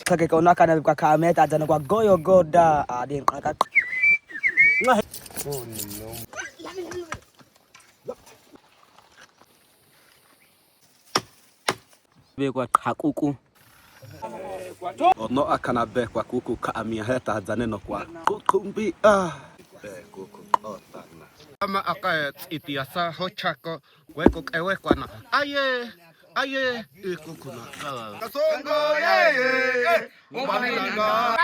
Kake kaona kana kwa kameta jana kwa goyo goda adin kaka. Be kwa hakuku. Ono akana be kwa kuku ka amia heta jana no kwa. Kukumbi kuku otana. Ama akaya itiasa hochako weko ewe kwa na. Aye kuku na kala. Kasongo ye. Umananga.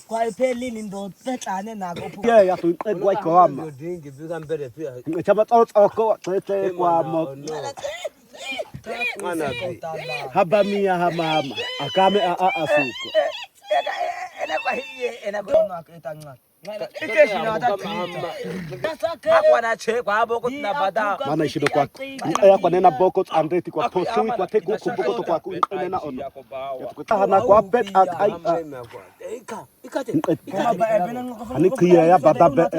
Kwa ipeli ni ndo tetane na gopu. Yeah, ya tu kwa ikoma. Chama tsoko tete kwa mo. Haba mia hama akame asuko. Ena kwa hiye ena kwa akita ngaka. Ike shinata akwa na che kwa boko tunabada. Mana ishido kwa ya kwa nena boko andeti kwa posui kwa te kuku boko kwa kunena ono. Hana kwa pet ai. Ani kia ya bada be.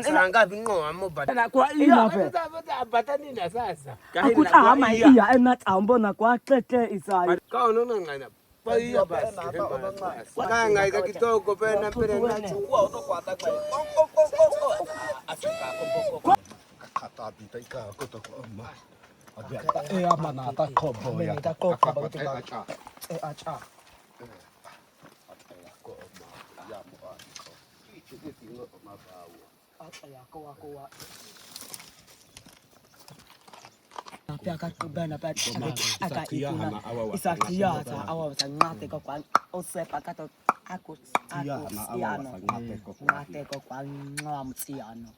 Sanga bingo amo bata kwa iya fe batani na sasa akuta ama iya ena tambona kwa tete isai ka ono ngana pa iya basi ka ngai ka kitoko pe na pere na chukua uto kwa ta kwa Kata bita ika koto kwa ma. Abia ama na ta kobo ya. ta kobo ba ta acha. Acha ya kowa Pia bana pa aka ikuna isakia ta awa sa ngate ko kwa osepa ka to aku siano ngate ko kwa ngam siano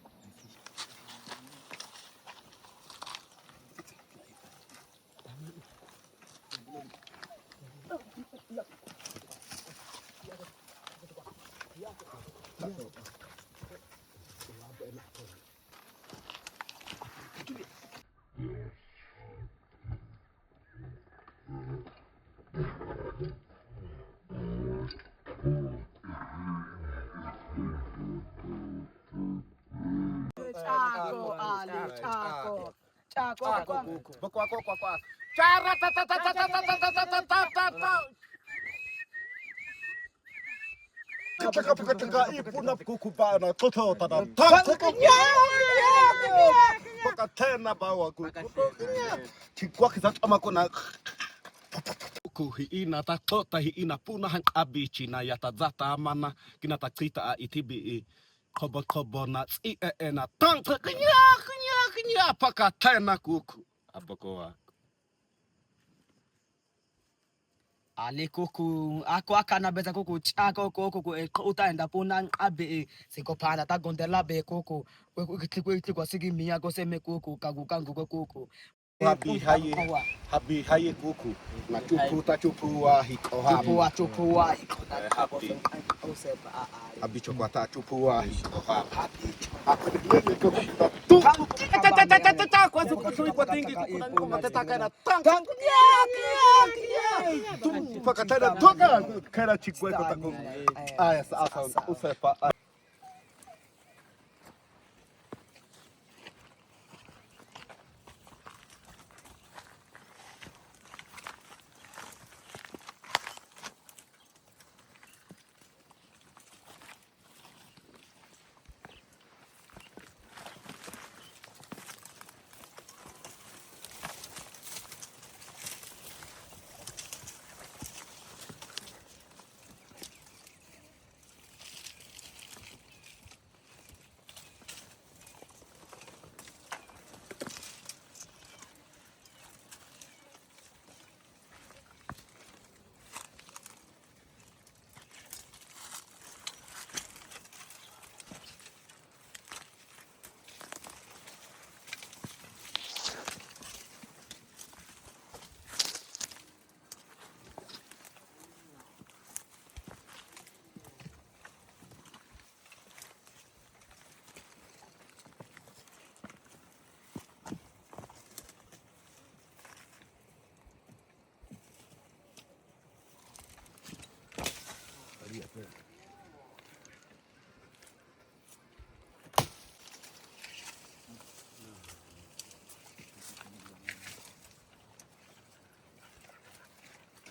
ipuna kukubana toto tada paka tena bawa tikwa kizatama kona kuhiina ta tota hiina punahan abichi na yata zata amana kinata tsita a itibi kobo na tsi na tanta knya paka tena kuku abakoa ale kuku ako akana beza kuku chako kuku utaenda puna abe sikopanda ta gondela be kuku kwa sigi mia go seme kuku kangu kuku habi haye kuku na chupu wa hiko hapo chupu wa hiko habi chokwata chupu wa hiko kwa siku kwa tingi kwa tataka na paka tena toka kana chikwe kwa tako aya sasa usepa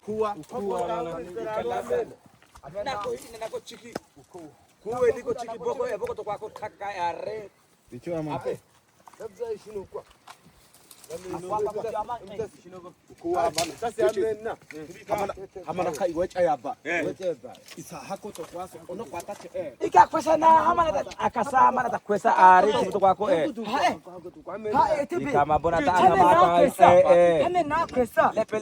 Kuwa nako chiki kuwe liko chiki boko to kwako kaka yare Ichwa ma. Labda shino kwa. Kuwa bana. Sasa amena. Hamana kai wecha yaba. Isa hako to kwaso ono kwata che Ikakwesa na hamana akasa mana takwesa ari to kwako kama bona ta hame na kwesa lepe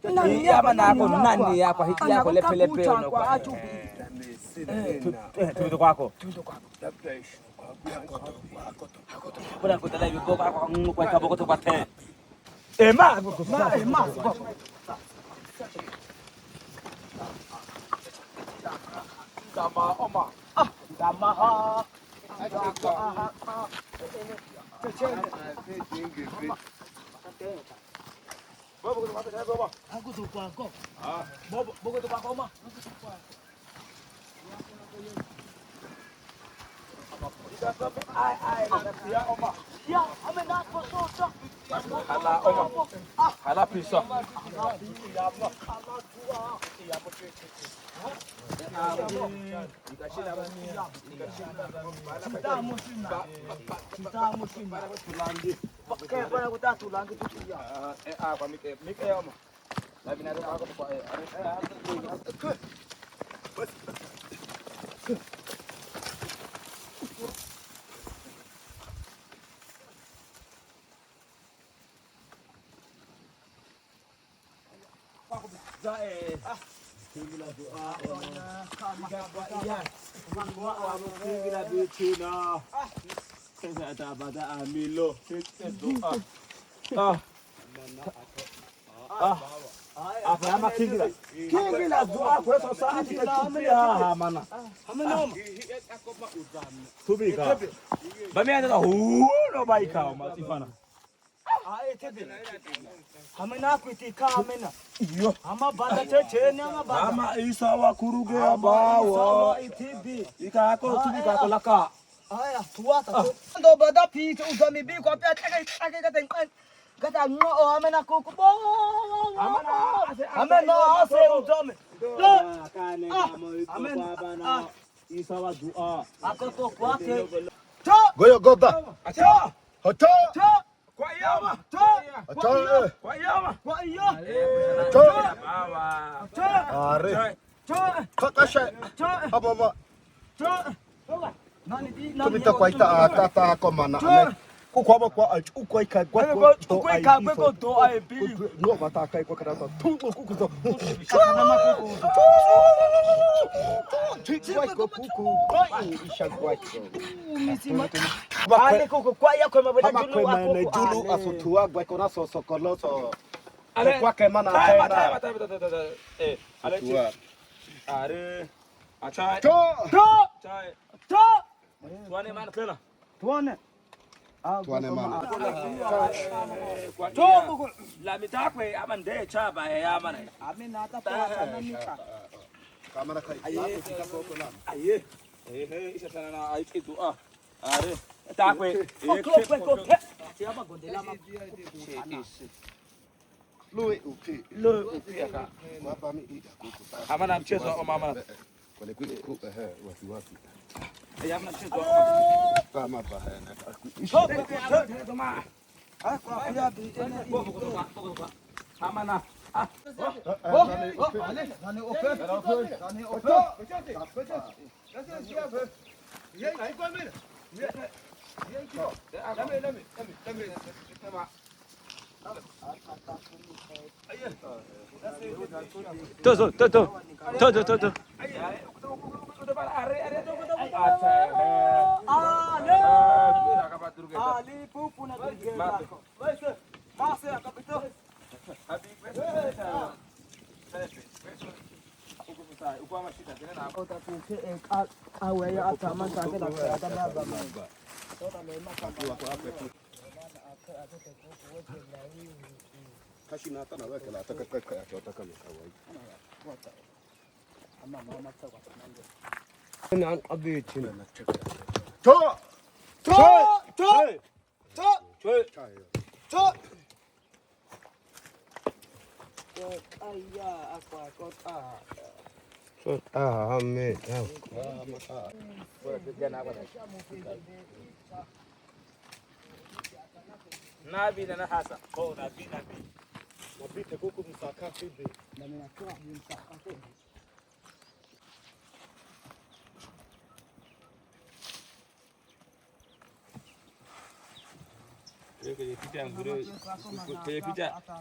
nani yaba na ko nani yako hiki yako lepe ono kwa tu kwako bona ko tala bibo kwa kaboko to kwate ema Kama oma kama ha hala pisa Apa kingira dua kwa sasa kita mana hameno tubika bami ana huno baika matifana hamena kuitika hamena iyo ama banda cheche ni ama banda ama isa wa kuruge abawo itibi ikako tubika ko laka aya tuwata ndo bada pito uzami bi ko pya take gata ngo hamena kuku bo hamena ase uzami amena isa wa dua akoto kwake Goyo goda. acha Hoto. Kwa yama, kwa yama, kwa yama, Are. Kakasha. Ababa. Tumita kwa ita tata kwa mana. Kukwaba kwa alch ukwai kai kwa kwa do ai bi. No mata kai kwa kada tu kuku. Kwa kuku. Isha kwa. Ale koko kwa yako mabeda julu asutua gwa kona sokolo so ale kwa kema na tena ale are acha tuane man kela tuane mana to la mitakwe amande cha ba ya mana amina ta sana mita kamera kai aye isha sana na ai kitu are takwe siapa gondela ma lui upi aka baba mi amana mchezo wa mama kule wasi amana mchezo kama bahana amana kashi na tana weka la taka kai kai ta kama kawai Nan abici na cika. Nabi na hasa. Oh, nabi. Nabi kuku msaka hivi. Na ninatoa msaka.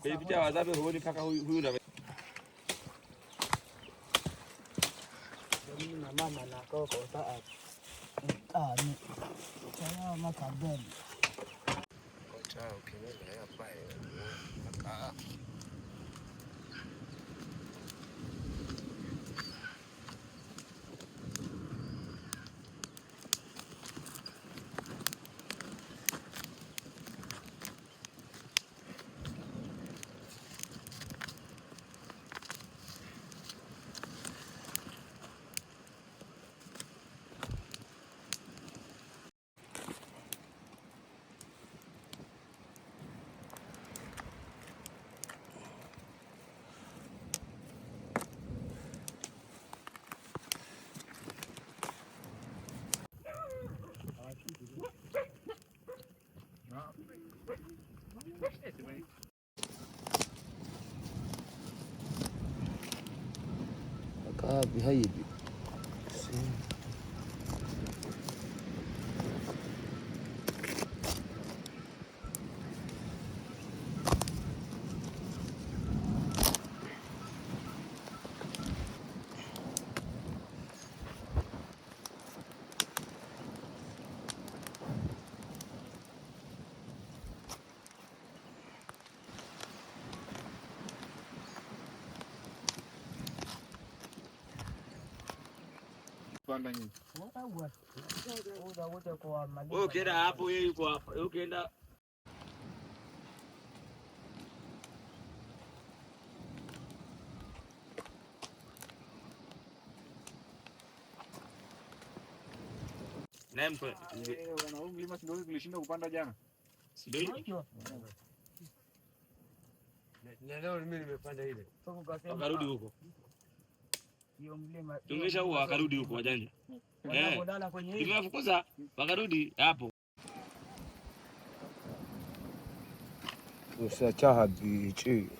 Kwenye picha wazabe huoni paka huyu na mama na koko taa. Ni. Chaya makabeli. Kocha ukimele hapa. Aka. بهيبي ukienda hapo yeye yuko hapa. Ukienda Nempe. Na huu mlima ndio tulishinda kupanda jana. Ndio. Leo mimi nimepanda ile. Akarudi huko. hiyo mlima. Tungesha huo akarudi huko wajanja. Tumewafukuza wakarudi hapo. Usachaha bichi.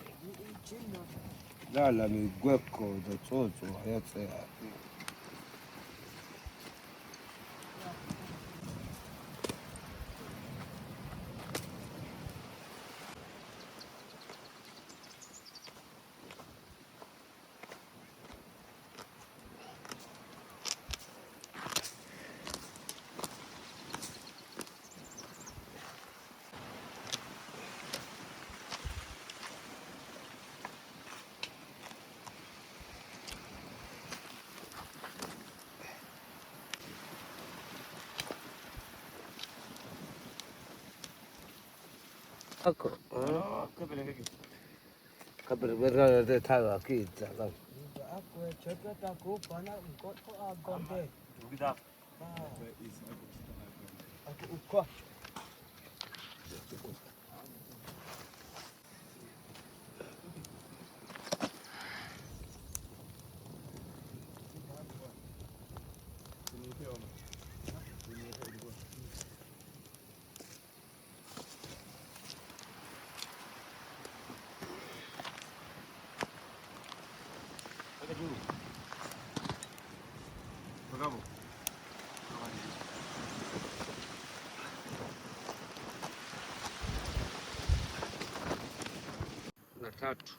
Lala migweko zotozo hayatse. Ako. Kabel berada de tawa kita kan. Aku coba takut pana engkau tu agak deh. Kita Aku ukah. Bravo. Na tatu.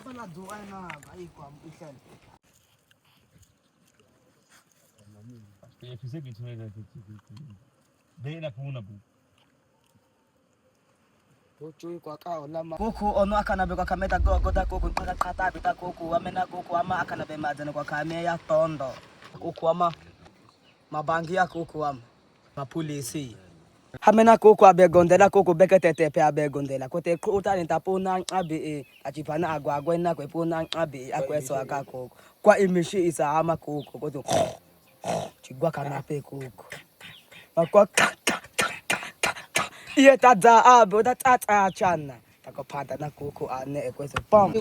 Bana doa na baik kwa mkishan. Fise kitu ile Dela kuna bu. Kuchui kwa kao lama. Kuku ono akana be kwa kameta goda kuku mpaka kata bita kuku amena kuku ama akana be majana kwa kamea ya tondo. Kuku ama mabangia kuku am mapolisi hamena kuku abegondela kuku beketete pe abegondela kote uta nitapona abe achipana agwa na kwepona abe akweso aka kuku kwa imishi isa ama kuku kote chigwa kana pe kuku akwa iye tadza abe tata chana takopanda na kuku ane ekweso pom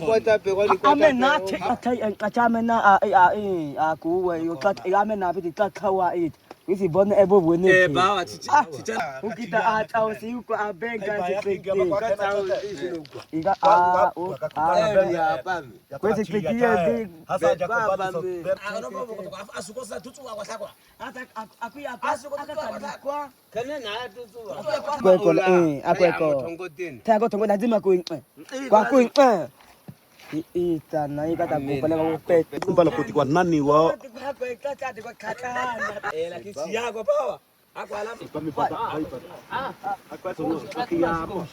amena achamena kuwe yokat amena biti takawa it wisi bona ebo wone bawa chicha ukita ata usiku abenga zipekte iga kwezi klikie big hasa jakobani asukosa tutu wakwakwa ata akuya akakwa kana na tutu kweko akweko tako tongo lazima kwa ita na ikata kupeleka kupete kumbala kuti kwa nani wa lakini si yako pawa ako alafu pamipata akwa sono akia hapo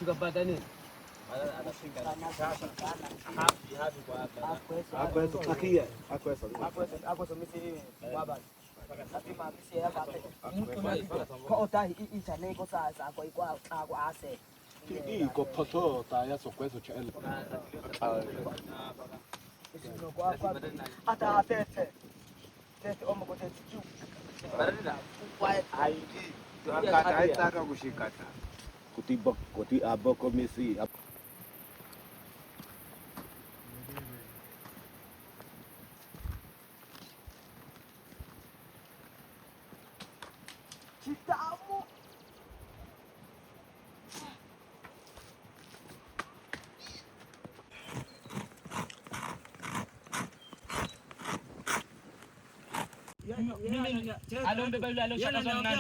iko poto taya sokwezo cha el ata atete tete omo kote chu haitaka kushikata kuti aboko misi chitamu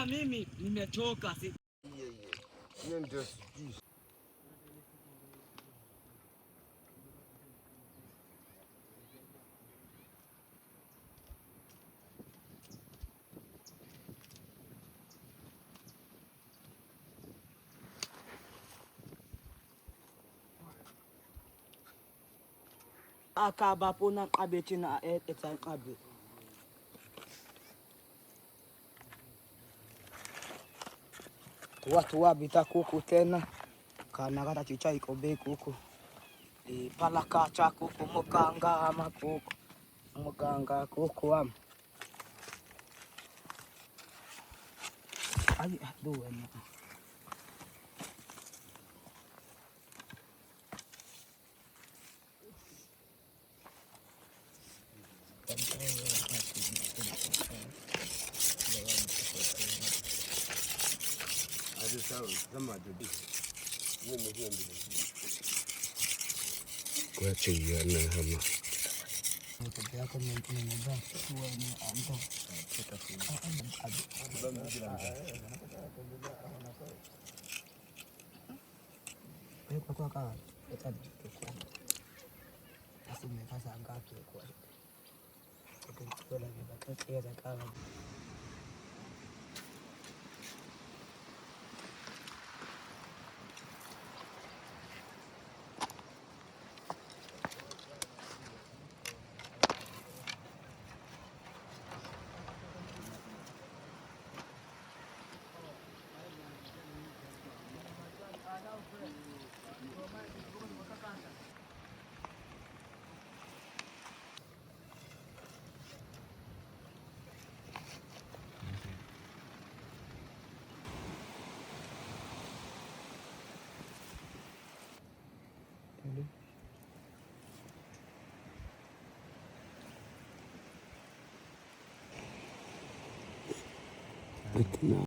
mimi nimechoka akaba pona qabethi na etsanqabe watu wabita kuku tena kana kata chicha ikobe kuku palaka cha kuku muganga ama kuku muganga kuku am ai aduwe na kwa chiya na hama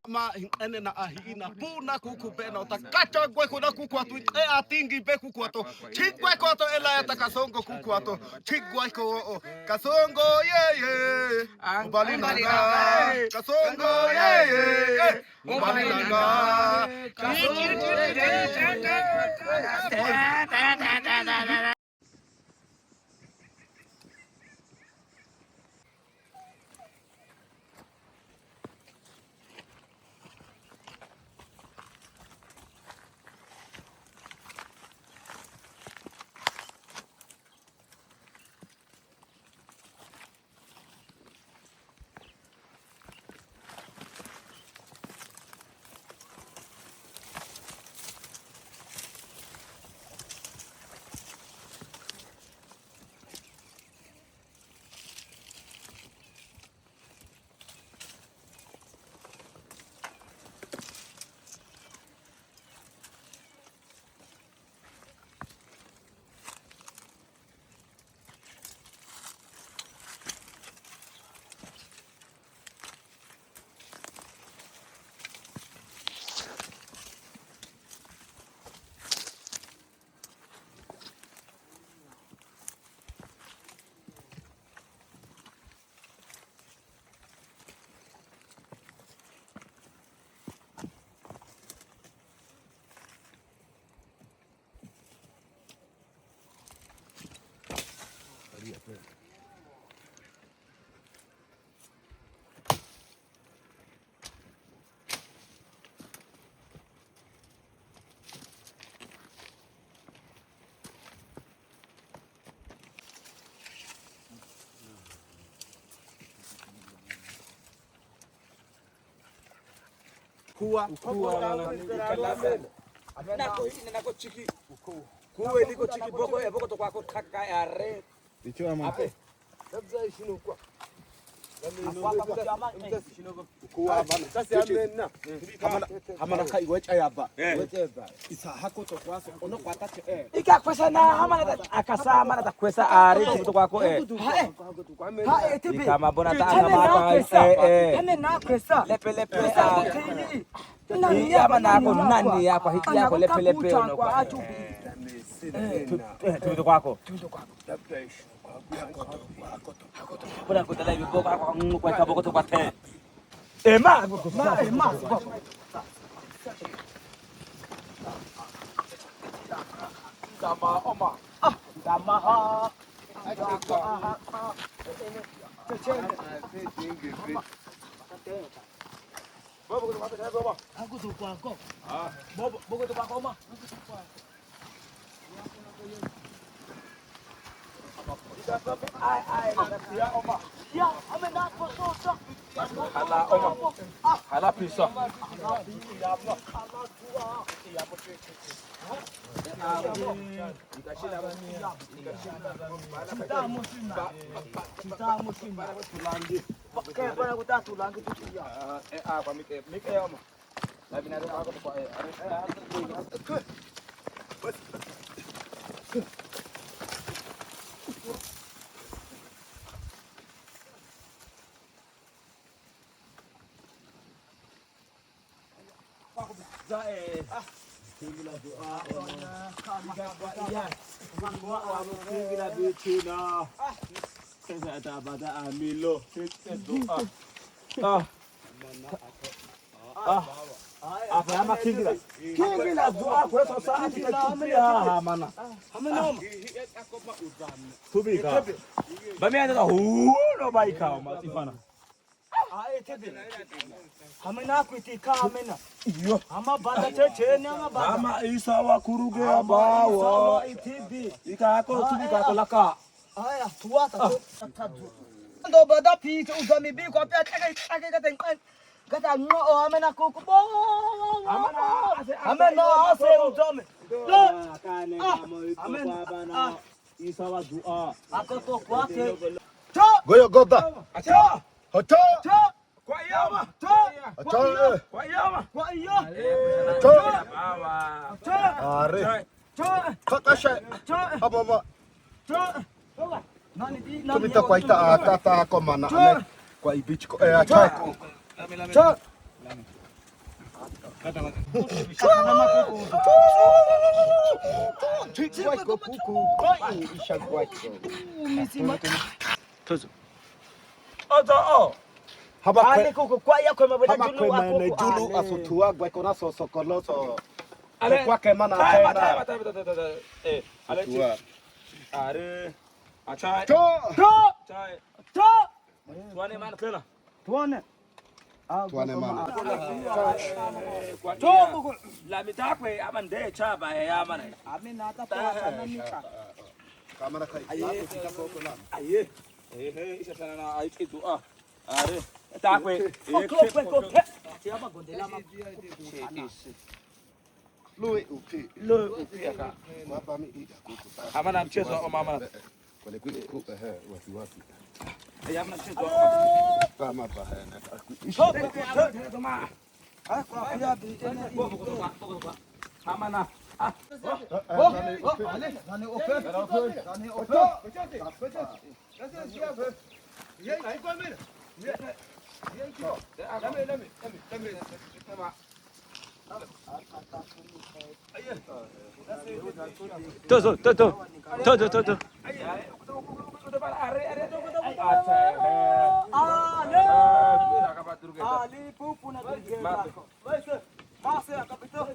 ma ene na ahina puna kuku pena utakacha gwe kuna kuku atu atingi be kuku atu chigwe ko to ela ya kasongo kuku atu chigwe ko kasongo ye ubalinanga kasongo ye ubalinanga Kuwa nako chiki kuwe liko chiki boko to kwako kaka are Icho mape. Labda ishino kwa. Kuwa bana. Sasa amena. Hamana kai wecha yaba. Whatever. Isa hako to kwaso ono kwata che. Ikakwesa na hamana akasama na kwesa ari kuto kwako kama bona ta Hane na kwesa. lepe nani ama nako nani yako hiki yako lepe ono kwa tuto kwako bona kutala bibo kwa kaboko to kwate ema Kama oma. Kama ha. hala pisa Apa kingira dua kwa sasa kita mana tubika bamiana huno baika matifana Hamena kuitika hamena. Iyo. Ama banda cheche ni ama banda. ama isa wa kuruge abawo ika ko tubika ko laka Aya tuwata tatu. Ndo bada pita uzami bi kwa pia chake kata ngo hamena kukubo. Hamena ase uzami. bana isa wa dua Akoto kwake. Goyo goda. acha Hoto. kwa yama Hoto. kwa yama Kwa iyo. Hoto. baba Are. Kakasha. Ababa. Nani di Tumita kwa ita atata kwa mana ame. Kwa ibichi ko achako. Cha. Haba Ale kuku kwa yako mabada julu kwemene wako. julu asutua gwekona sosokoloso. ale Kwa kemana tayma tena. ale Tua. are acha Cho. chai To. tuane man kela Tuone. Tuane mana. to la mitakwe amande cha ba ya mana Amina hata kwa sana nika. Kamera kai. aye isa sana na ai kitu are takwe Kope. Siapa gondela ma. Lui upi. aka Baba mi ida kuku. amana mchezo o mama Kole kuku wasi. ya mna mchezo Kama bahana. toma Kwa ya bi amana Nani open. to Ali pupu na turgela. Wewe pase akapito.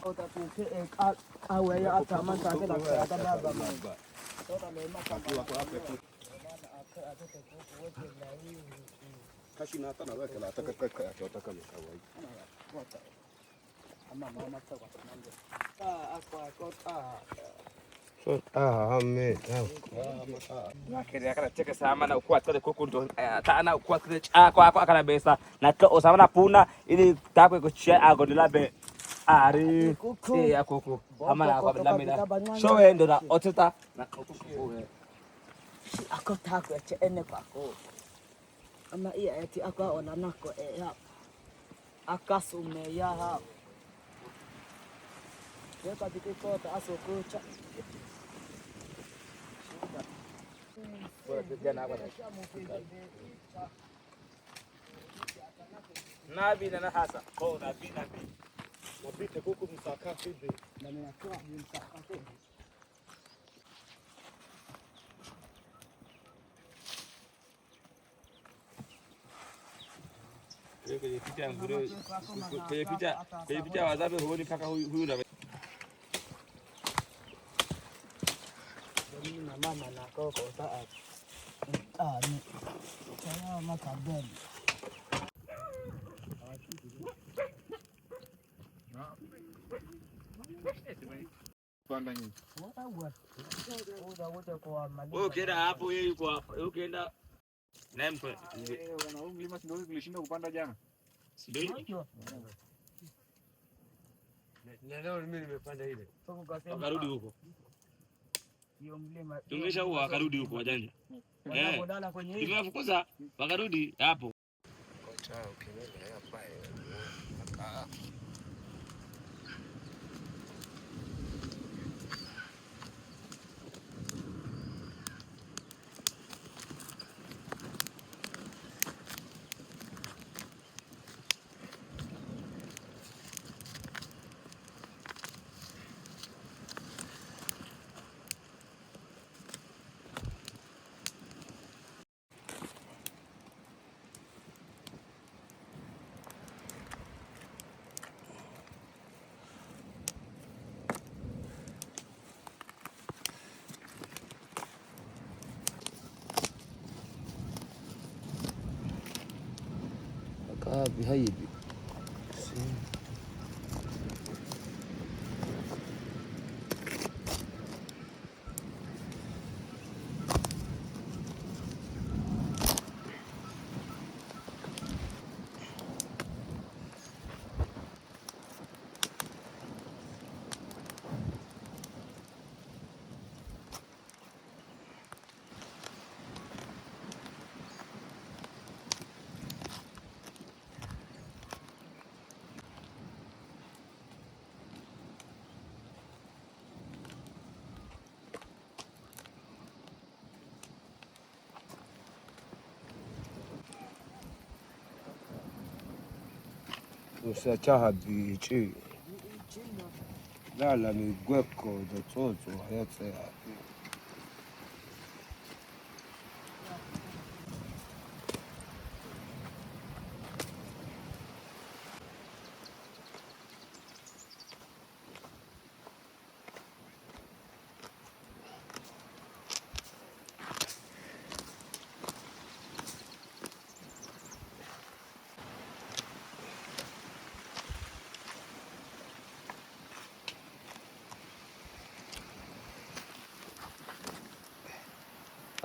Ota tuke awe ya ataman take la ata baba baba. Tota mema Kashi na tana weke la taka ataka mkawai. ama mama kwa Amen. Nakiri akana cheke sama na ukuwa tole kuku ndo taana ukuwa kile chako akana besa na to osama puna ili takwe kuchia agondela be ari ya kuku amana kwa lamina show endo na oteta na kuku ako takwe che ene kwako ama iya eti akwa ona nako ya akasume ya ha yeka dikikota asokucha nabi na hasa oh nabi wapite kuku msaka hivi na ninatoa msaka hivi kwenye picha ngure kwenye picha wazabe huoni paka huyu na mimi na mama na koko saa ni chaya makabeli Panda nyingi. wewe ukienda hapo yeye yuko hapo wewe ukienda naye mko Na huu mlima ndio tulishinda kupanda jana. ndio Leo mimi nimepanda ile. akarudi huko hiyo mlima tungesha huo akarudi huko wajanja wanapodala kwenye hiyo tumewafukuza wakarudi hapo Kocha ukiweka hapa. بهيبي usachaha bichi lala migweko dzodzo hayatse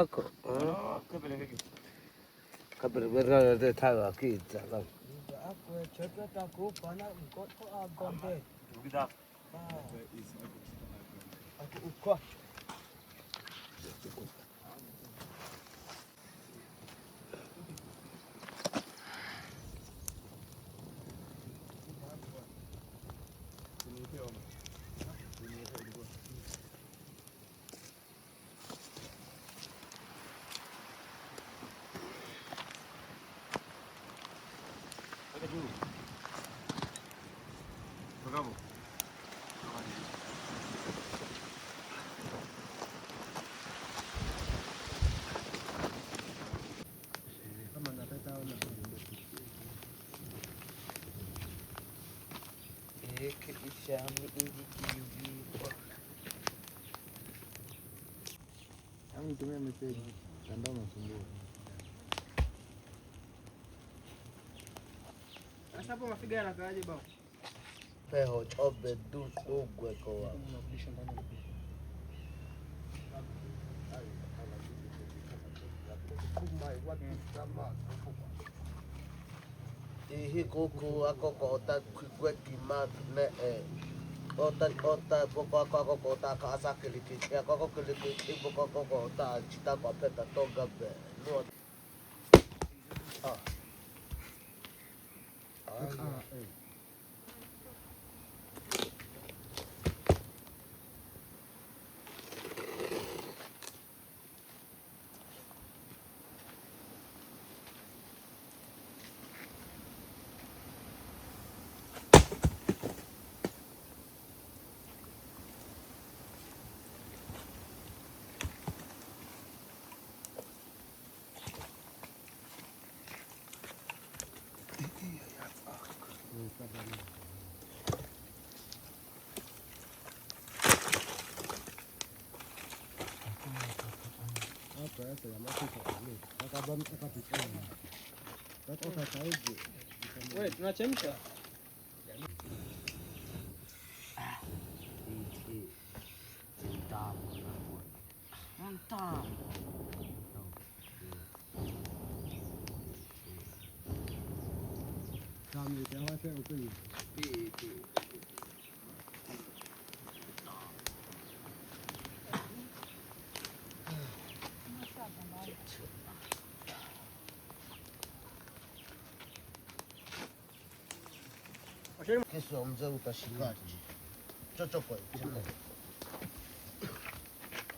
ako kabla berada de tawa kita kan ako chota kupana mkoto agonde ukida aku ukwa ishami ilikiviko Hebu tumia message. Mtandao unasumbua. Sasa hapo mafiga yanakaaje baba? peho chobe du ugwe kwa Ihi kuku ako kota kwe kimat ne ota poko ako kota ka asa kiliki ako kiliki poko kota chita kwa peta toga be no ah Wewe tunachemsha. Mantap. kesho mzee utashikaje chochoko chine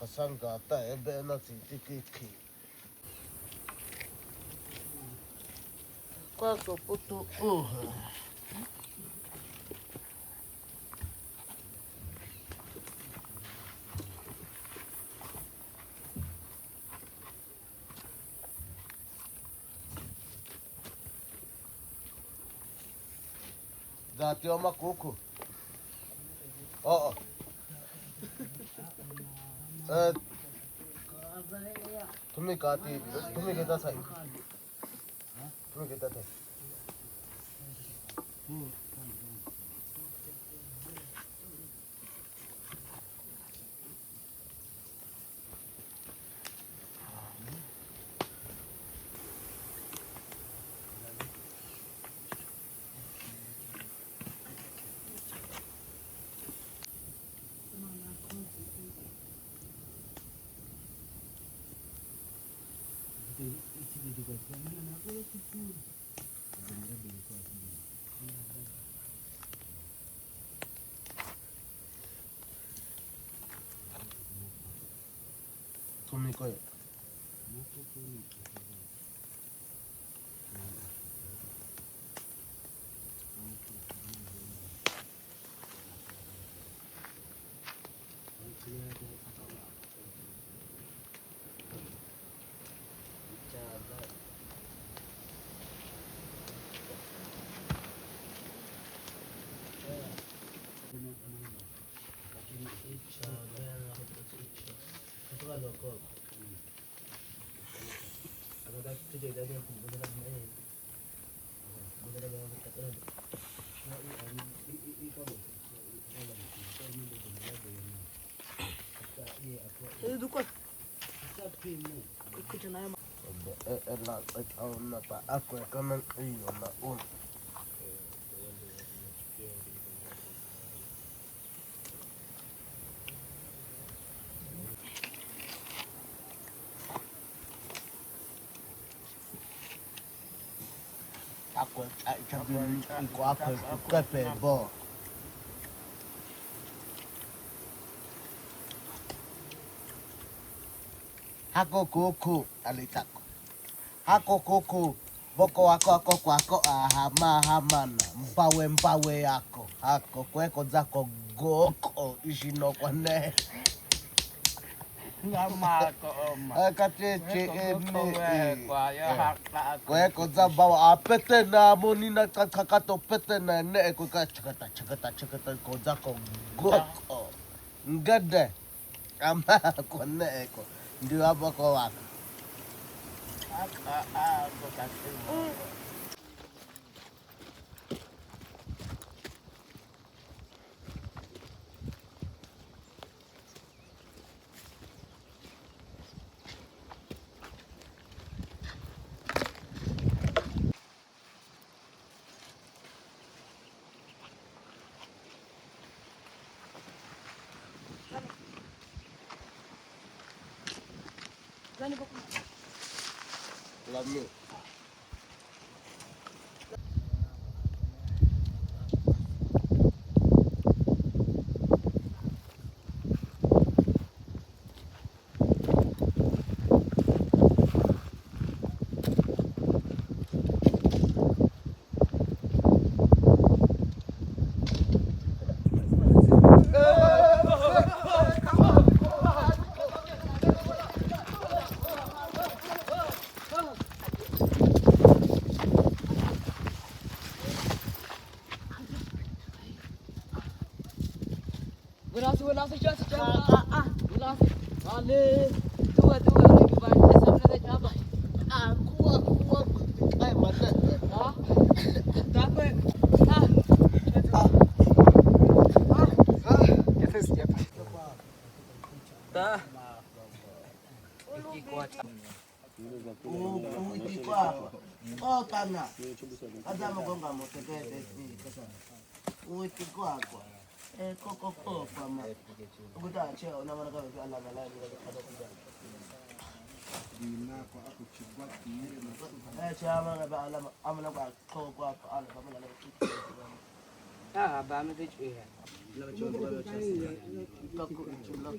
asanga ata ebe na titikiki kwa sopoto Dati oma kuku. Oh. Tumi kita sai. Tumi kita tai. Tumi ko. Aku akan iyo na un. Aku kepe bo. Hako kuku alitako. Hako kuku boko wako kwako hamana mpawe yako hako kweko zako goko ishino kwane Ngamako oma. akacheche kweko zabawa apete na monina kakato pete na ne kwa chakata ko zako goko ngade ama kwane eko ndio hapo kwa wako Lami. Kana ada mgonga motekete kasa uiti kwako koko kama ukuta cheo na maana kama ala malai kada kuja dina kwa akuchibwa kile chama na ba ala amna kwa kwa ala kama la ba me te chwe la chombo la chasi kako chula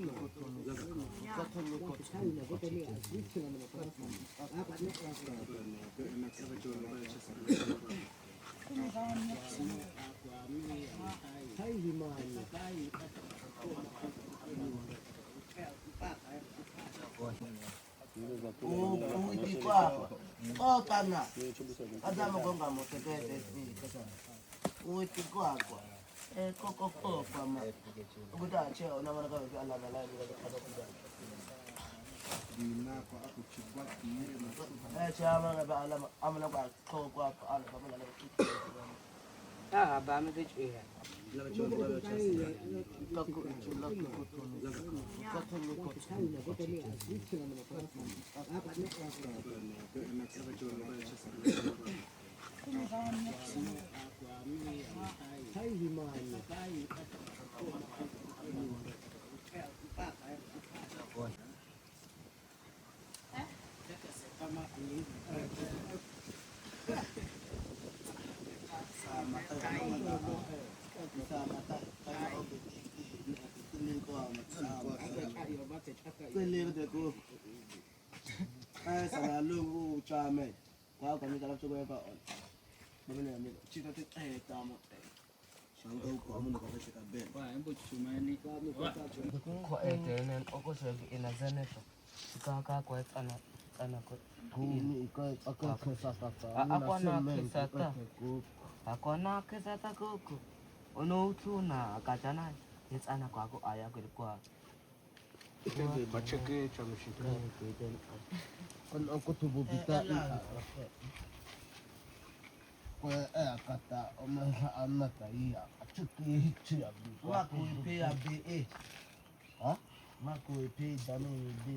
kana ada mgonga motekete kasa uiti kwako koko kama ukuta cheo na maana kama ala malai kada kuja dina kwa akuchibwa kile chama na ba ala amna kwa ala kama la ba me te chwe la chombo la chasi kako chula Quello de go. Sana lungu chame. Kwa kami kala chogo pa on. Babele amigo. Chita te tamo. Shanga uko amuno kwa shika ben. Wa embo chumani. ko etenen okose ina zeneto kaka kwa sana ko Kumi ko akasa akona kesata koko ono utuna akachana yetsana kwako aya kulikuwa Bacheke chamshika. kon okutubu bita kwa akata omaha anata iya achuki hichi ya bi wako ipe ya be ha mako ipe dami be